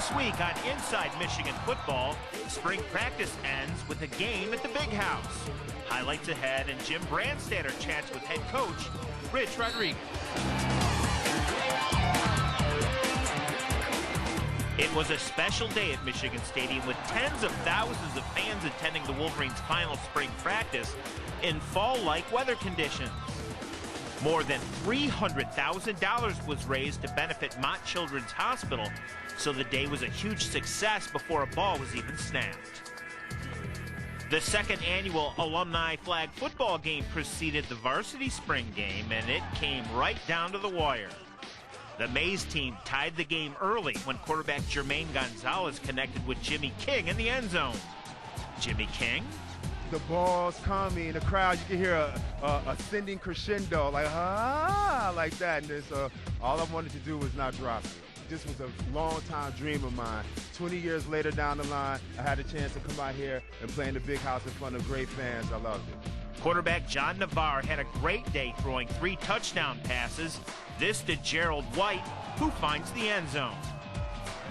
This week on Inside Michigan Football, spring practice ends with a game at the Big House. Highlights ahead, and Jim Brandstatter chats with head coach Rich Rodriguez. It was a special day at Michigan Stadium with tens of thousands of fans attending the Wolverines' final spring practice in fall-like weather conditions. More than $300,000 was raised to benefit Mott Children's Hospital, so the day was a huge success before a ball was even snapped. The second annual alumni flag football game preceded the varsity spring game, and it came right down to the wire. The Mays team tied the game early when quarterback Jermaine Gonzalez connected with Jimmy King in the end zone. Jimmy King? The ball's coming, the crowd, you can hear a ascending crescendo, like, like that. And so all I wanted to do was not drop it. This was a long-time dream of mine. 20 years later down the line, I had a chance to come out here and play in the Big House in front of great fans. I loved it. Quarterback John Navarre had a great day throwing 3 touchdown passes. This to Gerald White, who finds the end zone.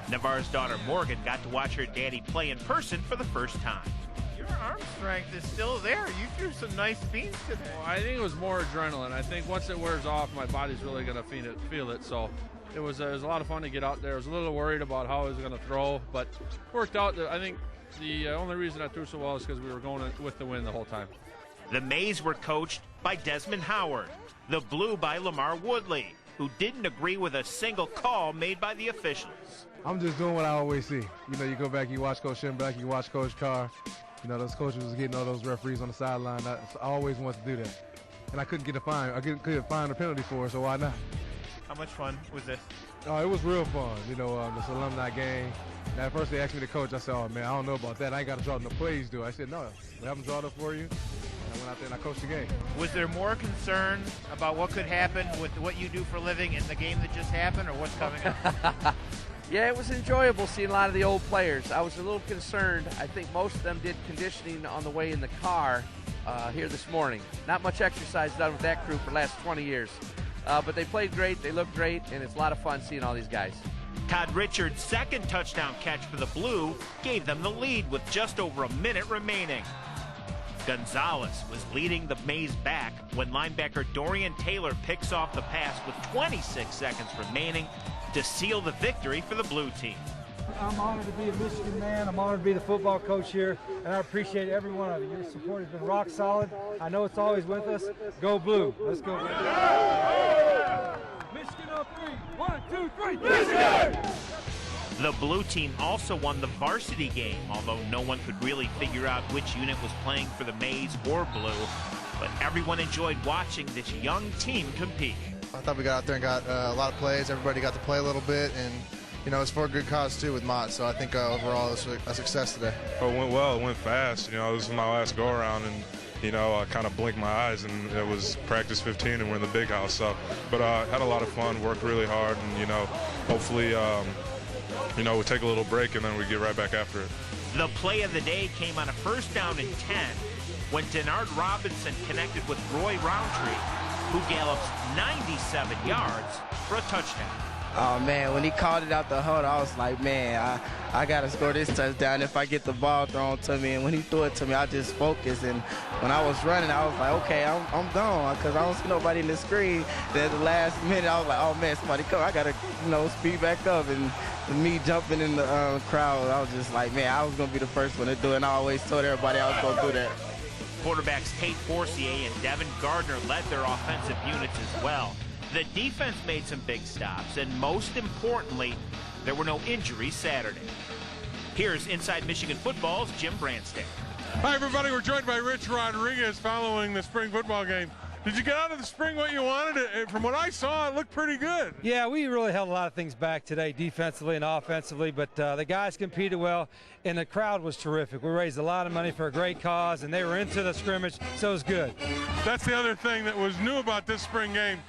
Navarre's daughter Morgan got to watch her daddy play in person for the first time. Your arm strength is still there. You threw some nice beans today. Well, I think it was more adrenaline. I think once it wears off, my body's really going to feel it. So it was a lot of fun to get out there. I was a little worried about how I was going to throw, but it worked out. I think the only reason I threw so well is because we were going with the wind the whole time. The Mays were coached by Desmond Howard, the Blue by Lamar Woodley, who didn't agree with a single call made by the officials. I'm just doing what I always see. You know, you go back, you watch Coach Schimbeck, you watch Coach Carr. You know, those coaches was getting all those referees on the sideline. I always wanted to do that. And I couldn't get a fine. I couldn't find a penalty for it, so why not? How much fun was this? Oh, it was real fun. You know, this alumni game. And at first they asked me to coach. I said, oh, man, I don't know about that. I ain't got to draw no plays, do I? I said, no, we haven't drawn up for you. And I went out there and I coached the game. Was there more concern about what could happen with what you do for a living in the game that just happened, or what's coming up? Yeah, it was enjoyable seeing a lot of the old players. I was a little concerned. I think most of them did conditioning on the way in the car here this morning. Not much exercise done with that crew for the last 20 years. But they played great, they looked great, and it's a lot of fun seeing all these guys. Todd Richards' second touchdown catch for the Blue gave them the lead with just over a minute remaining. Gonzalez was leading the Mays back when linebacker Dorian Taylor picks off the pass with 26 seconds remaining to seal the victory for the Blue team. I'm honored to be a Michigan man. I'm honored to be the football coach here, and I appreciate every one of you. Your support has been rock solid. I know it's always with us. Go Blue. Let's go. Michigan on 3. 1, 2, 3. Michigan! The Blue team also won the varsity game, although no one could really figure out which unit was playing for the Mays or Blue. But everyone enjoyed watching this young team compete. I thought we got out there and got a lot of plays. Everybody got to play a little bit, and you know, it's for a good cause too with Mott. So I think overall it was a success today. Oh, it went well. It went fast. You know, this was my last go around, and you know, I kind of blinked my eyes, and it was practice 15, and we're in the Big House. So, but I had a lot of fun. Worked really hard, and you know, hopefully, you know, we'll take a little break, and then we get right back after it. The play of the day came on a 1st down and 10 when Denard Robinson connected with Roy Roundtree, who gallops 97 yards for a touchdown. Oh, man, when he called it out the huddle, I was like, man, I got to score this touchdown if I get the ball thrown to me. And when he threw it to me, I just focused. And when I was running, I was like, okay, I'm gone because I don't see nobody in the screen. Then at the last minute, I was like, oh, man, somebody come. I got to, you know, speed back up. And me jumping in the crowd, I was just like, man, I was going to be the first one to do it. And I always told everybody I was going to do that. Quarterbacks Tate Forcier and Devin Gardner led their offensive units as well. The defense made some big stops, and most importantly, there were no injuries Saturday. Here's Inside Michigan Football's Jim Brandstatter. Hi, everybody. We're joined by Rich Rodriguez following the spring football game. Did you get out of the spring what you wanted? From what I saw, it looked pretty good. Yeah, we really held a lot of things back today, defensively and offensively, but the guys competed well, and the crowd was terrific. We raised a lot of money for a great cause, and they were into the scrimmage, so it was good. That's the other thing that was new about this spring game.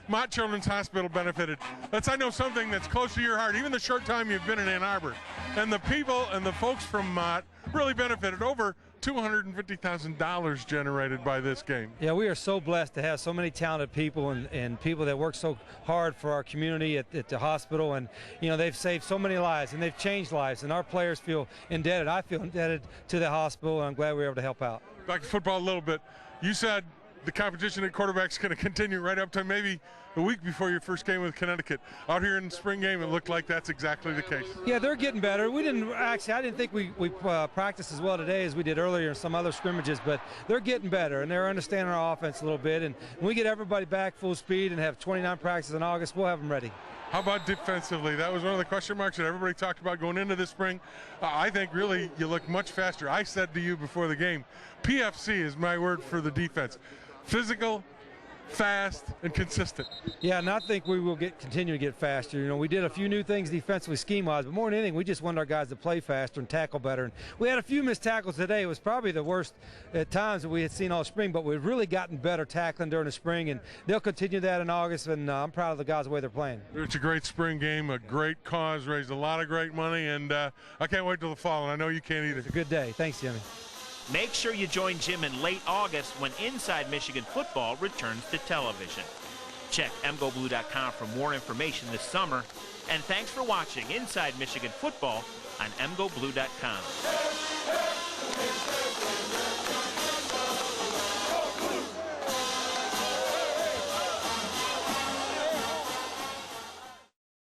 Mott Children's Hospital benefited. I know something that's close to your heart, even the short time you've been in Ann Arbor. And the people and the folks from Mott really benefited. Over $250,000 generated by this game. Yeah, we are so blessed to have so many talented people and people that work so hard for our community at the hospital. And, you know, they've saved so many lives and they've changed lives. And our players feel indebted. I feel indebted to the hospital, and I'm glad we were able to help out. Back to football a little bit. You said the competition at quarterback is going to continue right up to maybe a week before your first game with Connecticut. Out here in the spring game, it looked like that's exactly the case. Yeah, they're getting better. I didn't think we practiced as well today as we did earlier in some other scrimmages, but they're getting better, and they're understanding our offense a little bit. And when we get everybody back full speed and have 29 practices in August, we'll have them ready. How about defensively? That was one of the question marks that everybody talked about going into this spring. I think really you look much faster. I said to you before the game, PFC is my word for the defense. Physical, fast, and consistent. Yeah, and I think we will continue to get faster. You know, we did a few new things defensively scheme-wise, but more than anything, we just wanted our guys to play faster and tackle better. And we had a few missed tackles today. It was probably the worst at times that we had seen all spring, but we've really gotten better tackling during the spring, and they'll continue that in August, and I'm proud of the guys the way they're playing. It's a great spring game, a great cause, raised a lot of great money, and I can't wait till the fall, and I know you can't either. It's a good day. Thanks, Jimmy. Make sure you join Jim in late August when Inside Michigan Football returns to television. Check mgoblue.com for more information this summer. And thanks for watching Inside Michigan Football on mgoblue.com.